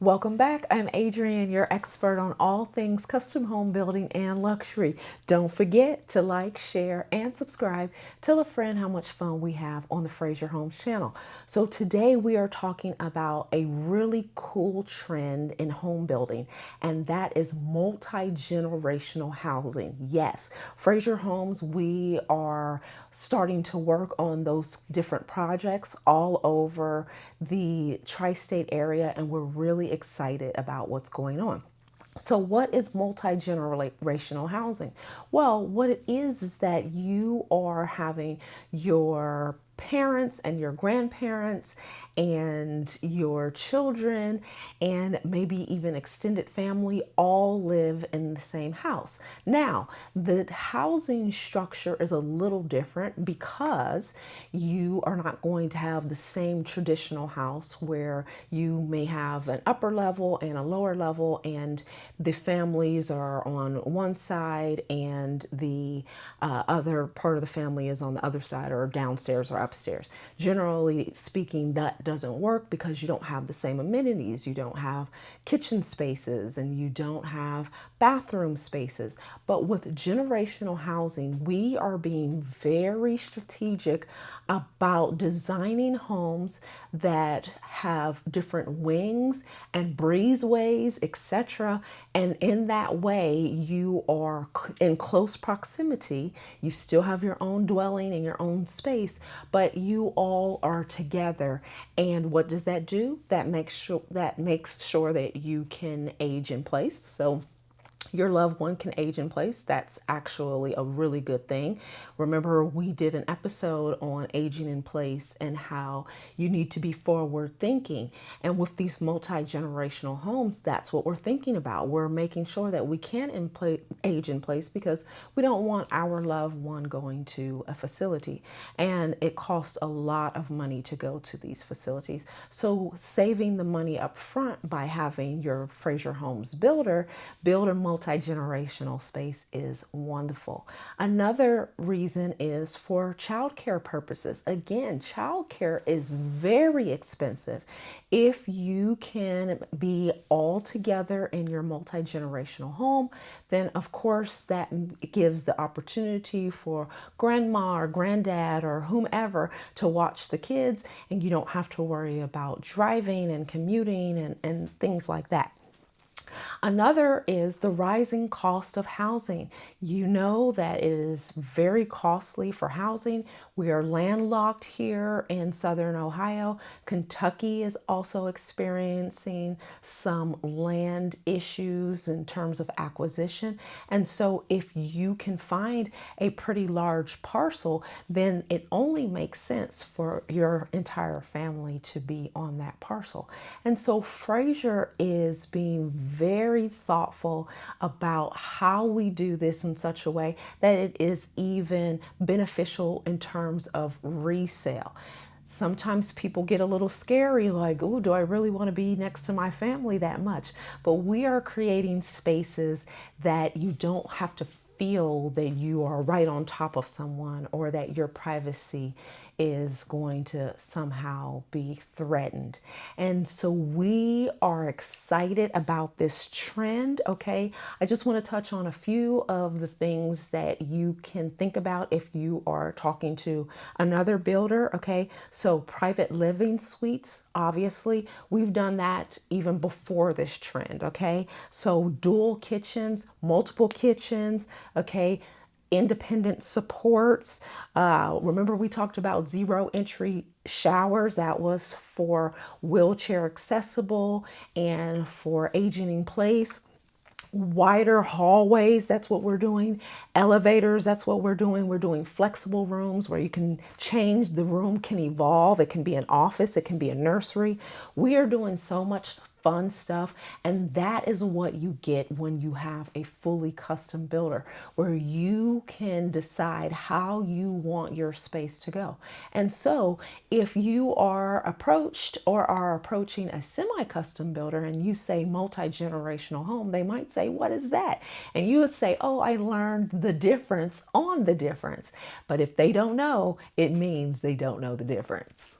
Welcome back. I'm Adrienne, your expert on all things custom home building and luxury. Don't forget to like, share, and subscribe. Tell a friend how much fun we have on the Frazier Homes channel. So today we are talking about a really cool trend in home building, and that is multi-generational housing. Yes, Frazier Homes, we are starting to work on those different projects all over the tri-state area, and we're really excited about what's going on. So what is multi-generational housing? Well, what it is that you are having your parents and your grandparents and your children and maybe even extended family all live in the same house. Now, the housing structure is a little different because you are not going to have the same traditional house where you may have an upper level and a lower level, and the families are on one side and the other part of the family is on the other side, or downstairs or upstairs. Generally speaking, that doesn't work because you don't have the same amenities. You don't have kitchen spaces and you don't have bathroom spaces. But with generational housing, we are being very strategic about designing homes that have different wings and breezeways, etc. And in that way, you are in close proximity. You still have your own dwelling and your own space, but you all are together. And what does that do? That makes sure that you can age in place. So your loved one can age in place. That's actually a really good thing. Remember, we did an episode on aging in place and how you need to be forward thinking. And with these multi-generational homes, that's what we're thinking about. We're making sure that we can age in place because we don't want our loved one going to a facility. And it costs a lot of money to go to these facilities. So saving the money up front by having your Frazier Homes builder build a multi-generational space is wonderful. Another reason is for childcare purposes. Again, childcare is very expensive. If you can be all together in your multi-generational home, then of course that gives the opportunity for grandma or granddad or whomever to watch the kids, and you don't have to worry about driving and commuting and things like that. Another is the rising cost of housing. You know that it is very costly for housing. We are landlocked here in Southern Ohio. Kentucky is also experiencing some land issues in terms of acquisition. And so if you can find a pretty large parcel, then it only makes sense for your entire family to be on that parcel. And so Frazier is being very thoughtful about how we do this in such a way that it is even beneficial in terms of resale. Sometimes people get a little scary, like, oh, do I really want to be next to my family that much? But we are creating spaces that you don't have to feel that you are right on top of someone or that your privacy is going to somehow be threatened. And so we are excited about this trend, okay? I just want to touch on a few of the things that you can think about if you are talking to another builder, okay? So private living suites, obviously, we've done that even before this trend, okay? So dual kitchens, multiple kitchens, okay? Independent supports. Remember we talked about zero entry showers. That was for wheelchair accessible and for aging in place. Wider hallways, that's what we're doing. Elevators, that's what we're doing. We're doing flexible rooms where you can change, the room can evolve. It can be an office, it can be a nursery. We are doing so much fun stuff, and that is what you get when you have a fully custom builder, where you can decide how you want your space to go. And so if you are approached or are approaching a semi-custom builder and you say multi-generational home, they might say, what is that? And you would say, oh, I learned the difference on the difference. But if they don't know, it means they don't know the difference.